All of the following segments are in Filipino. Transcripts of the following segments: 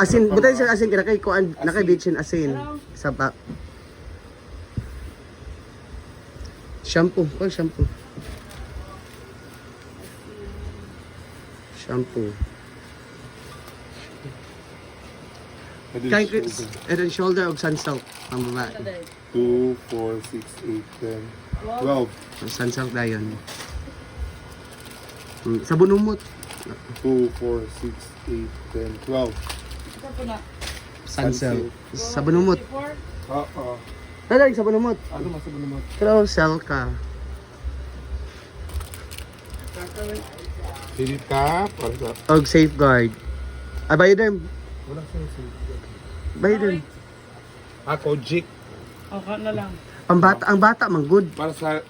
Asin, butay siya asin kaya kay kuan nakay bitchin asin sa pa. Shampoo, oh shampoo. Shampoo. Kay head and shoulder og sunsilk ang babae. 2, 4, 6, 8, 10, 12. Sunsilk dayon. Sabon umot. 2, 4, 6, 8, 10, 12. Ito po na. Sunsilk. Sabon umot. 4. Oo. Talagang sabon umot. Ano masabon naman? Pero sell ka. Pili ka para sa... Og safeguard. Ah, Bioderm. Wala sa'yo sa'yo. Bioderm. Ako, Jik. Okay na lang. Ang bata man good. Para sa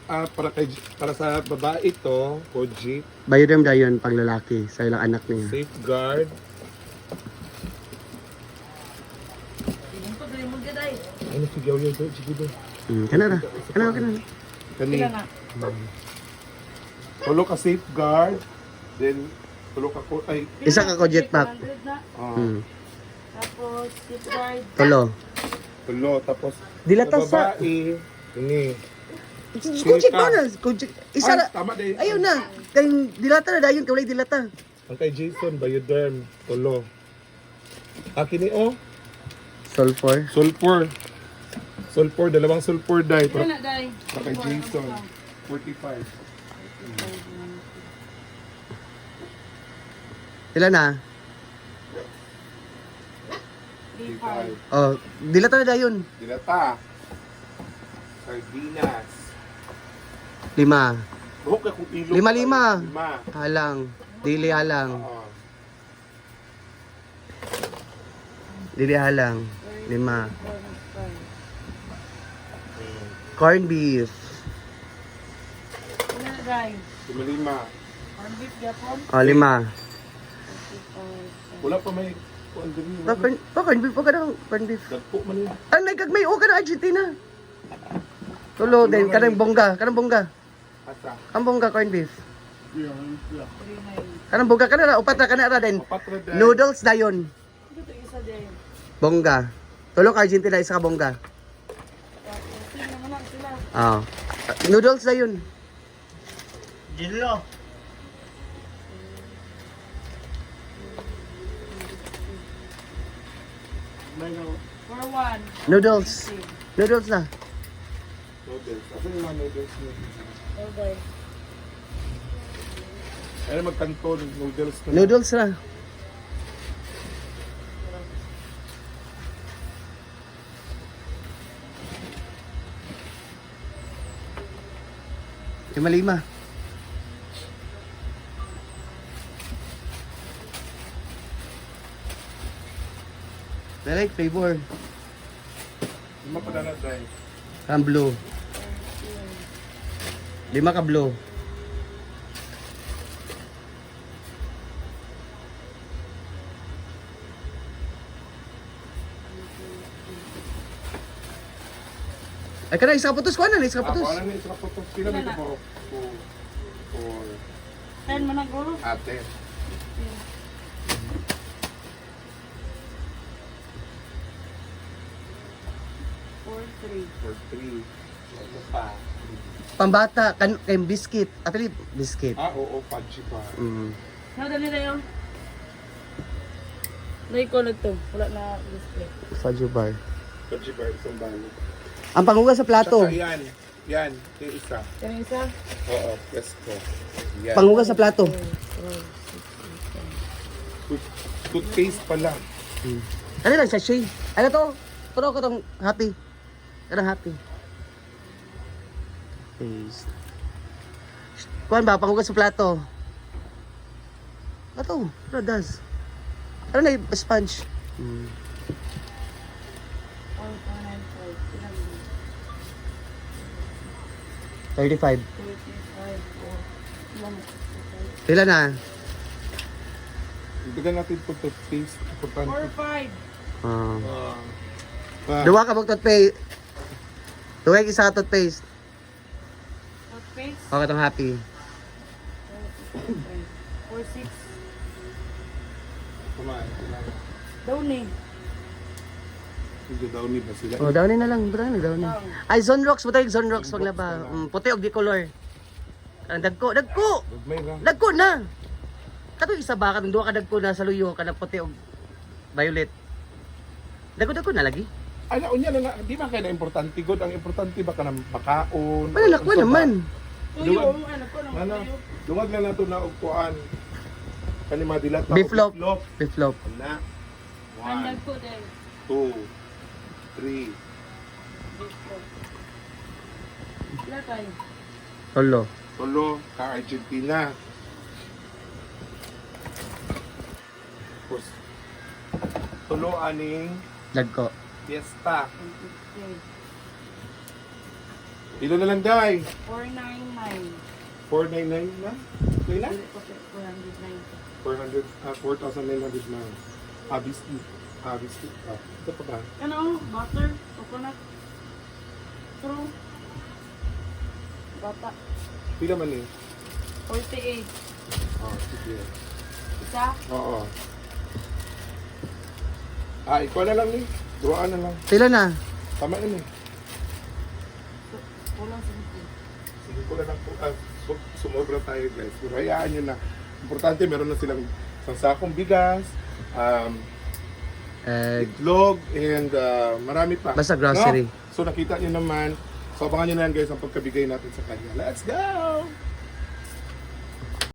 para sa babae ito, Kojic, Bioderm dayon pang lalaki sa ilang anak niya. Safeguard. Ibang pa dali mo gaday. Ano si Gawyo to? Sige do. Kana. Kani. Sila na. Tulo ka safeguard, then tulo ka ko ay Isa ka Kojic pack. 100 na. Tapos, safeguard. Tolo. tulo tapos Dilata sa sa babae ini. Kojic ba na? Kojic. Isa na. Tama din. Ayun na. Kay dilata na dayon kay dilata. Ang kay Jason Bioderm tulo. Akin ni oh, Sulfur. sulfur. Sulfur, dalawang sulfur dye. Ito na, day. Para kay Jason 45. Sila na. 35. Oh, dilata na dayon. Dilata. Sardinas. 5. Buhok ka kung ilog. 5. Lima. Halang. Dili halang. Oo. Dili halang. 5. Corn beef. Ito na, day. Lima. Corn beef, gapon. Oh, 5. Wala pa may kuan diri. Corn beef pa ka daw. Corn beef. Dagpo man yun. Ang nagkagmay o ka na Argentina. Tulo din. Kanang bongga. Asa. Ang bongga corn beef. 39. Kanang bongga ka na. Upat na ka na din. Patra dahil. Noodles dayon. Ito isa day. Bongga. Tulo ka Argentina. Isa ka bongga. Tapos, sino naman lang sila. Ah. Noodles dayon. For one. Noodles. Noodles na. Noodles. Asa yung mga noodles niya? Okay. Ano magkanton noodles na. Noodles na. Lima. I like flavor. Lima pa na dahil. Ang blue. 5 ka blue. Ay kana isa ka putos ko na, isa ka putos. Ako na sa putos. Pila may po? 4. 10 man ang gulo. Ate. For 3. 3. Ano pa? Pambata kan kay biscuit. Apili biscuit. Oo, fudge pa. No, dali na yun. Nai-connect to. Wala na display. Fudge bar. Fudge bar, isang balo. Ang pangugas sa plato. Tsaka yan. Yan. Yung isa. Yan yung isa. Oo, yes ko. Yan. Pangugas sa plato. Toothpaste pala. Ano lang sachet? Ano to? Pero ko tong happy. Kanang happy. Paste. Kuan ba pangugas sa plato? Ato, radas. Ano na yung sponge? 35. 35. Pila na? Ibigyan natin po toothpaste. Importante. 4, 5. Duwa ka mag toothpaste. Duwa ka isa ka toothpaste. Toothpaste. Okay tong happy. 4, 6. Kumain. Downy. Hindi daw ni ba sila? Oh, downy na lang, downy. Ay, Zonrox, butay Zonrox wag na ba? Puti og di color. Ang dagko. May lang. Dagko na. Kato isa ba kaming duha ka dagko na sa luyo kana puti og violet. Dagko na lagi. Ano unya na di ba kay na importante god, ang importante ba ka na makaon? Malalakwa Unsa ba? naman. Tuyo, Duwag. ano ko nang Ano? tuyo. Dungag lang nato na og kuan. Kani madilat na Beef loaf. loaf. Flip flop. Na. Ang 1, ko din. 2, 3. Sila tayo. Tolo. Tulo ka Argentina. Tapos, tulo aning Dagko. fiesta. Okay. Ilo na lang day. 499. 499 na? Okay na? Dili ko sa 490. 4,900 na. Obviously. Ito pa ba? Ano? Butter? Coconut? True. Bata. Pila man eh. 48. Oh, sige. Isa? Oo. Ikaw na lang ni. Duwaan na lang. Pila na? Tama yun eh. Kulang sa mga. Sige ko na lang po. Sumobra tayo guys. Pero hayaan nyo na. Importante meron na silang isang sakong bigas, Egg. itlog, and marami pa. Basta grocery. No? So nakita nyo naman. So abangan nyo na yan guys ang pagkabigay natin sa kanya. Let's go!